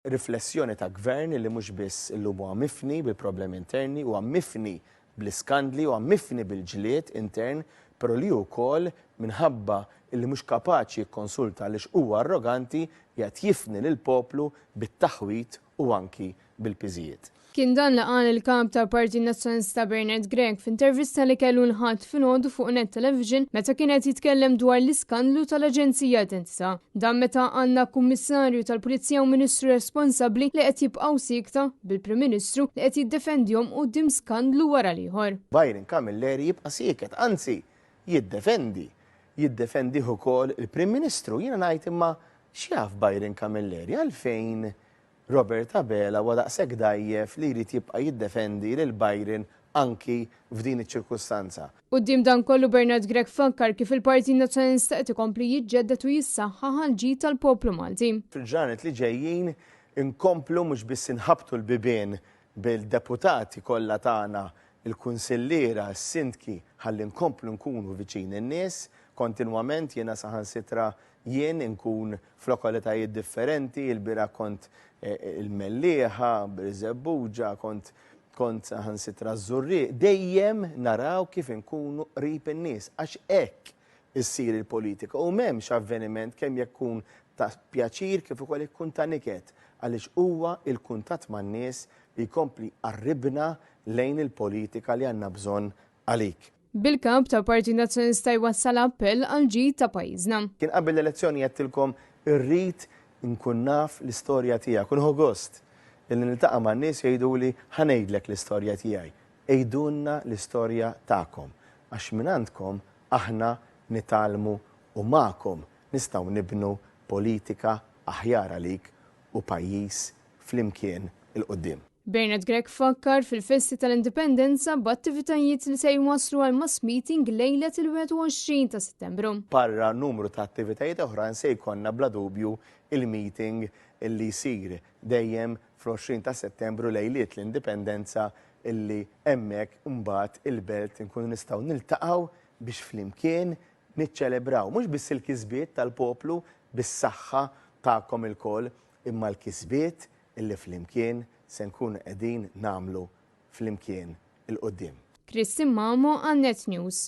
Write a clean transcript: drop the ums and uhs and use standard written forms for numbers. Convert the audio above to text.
riflessjoni ta' gvern li mhux biss illum huwa mifni bil-problemi interni, huwa mifni bl-iskandli, huwa mifni bil-ġlied intern, però li wkoll minħabba li mhux kapaċi jikkonsulta għaliex huwa arroganti jgħid jifni lill-poplu bit-taħwit u anki bil-piżijiet. Kien dan laqan il-kap tal-Partit Nazzjonalista Bernard Gregg f'intervista li kellu nħadd f'inodu fuq Net Television meta kien qed jitkellem dwar l-iskandlu tal-Aġenzija Identità. Dan meta għandna kummissarju tal-Pulizija u Ministru responsabbli li qed jibqgħu sikta bil-Prim Ministru li qed jiddefendihom quddiem skandlu wara l-ieħor. Byron Camilleri jibqa' sieket, anzi jiddefendi ukoll il-Prim Ministru. Jiena ngħid imma x'jaf Byron Camilleri għalfejn Robert Abela wa daqshekk dajjef li jrid jibqa' jiddefendi lil Byron anki f'din iċ-ċirkustanza. Quddiem dan kollu Bernard Gregg fakkar kif il-Partit Nazzjonalista qed ikompli jiġġedded u jissaħħaħ għal-ġid tal-poplu Malti. Fil-ġranet li ġejjin inkomplu mhux biss inħabtu l-bibien bil-deputati kollha tagħna, il-kunsilliera, s-sindki ħalli nkomplu nkunu viċin in-nies kontinwament. Jiena saħansitra jien inkun f'lokalitajiet differenti, il-bira kont il-Mellieħa, Biżebbuġa, kont saħansitra Żurrieq, dejjem naraw kif inkunu qrib in-nies għax hekk issir il-politika u m'hemmx avveniment kemm jkun ta' pjaċir kif ukoll ikun ta' niket għaliex huwa l-kuntatt man-nies li jkompli qarribna lejn il-politika li għandna bżonn għalik. Bil-kap tal-Partit Nazzjonalista jwassal appell għal-ġid ta' pajjiżna. Kien qabel l-elezzjoni qedtilkom irrid nkun naf l-istorja tiegħek, unħu gost illi niltaqa' man-nies jgħiduli ħanejdlek l-istorja tiegħi. Ejdulna l-istorja tagħkom għax minn għandkom aħna nitalmu u magħkom nistgħu nibnu politika aħjar għalik u pajjiż flimkien il-qudiem. Bernard Gregg fakkar fil-Festi tal-Indipendenza b'attivitajiet li se jwasslu għal mass meeting lejlet il-21 ta' Settembru. Parra numru ta' attivitajiet oħrajn se jkollna bla dubju il-meeting illi jsir dejjem fl-20 ta' Settembru lejliet l-Indipendenza illi hemmhekk imbagħad il-belt inkunu nistgħu niltaqgħu biex flimkien niċċelebraw mhux biss il-kisbiet tal-poplu bis-saħħa tagħkom ilkoll imma l-kisbiet illi flimkien se nkunu qegħdin nagħmlu flimkien il-qudiem. Kristin Mamo għan Net News.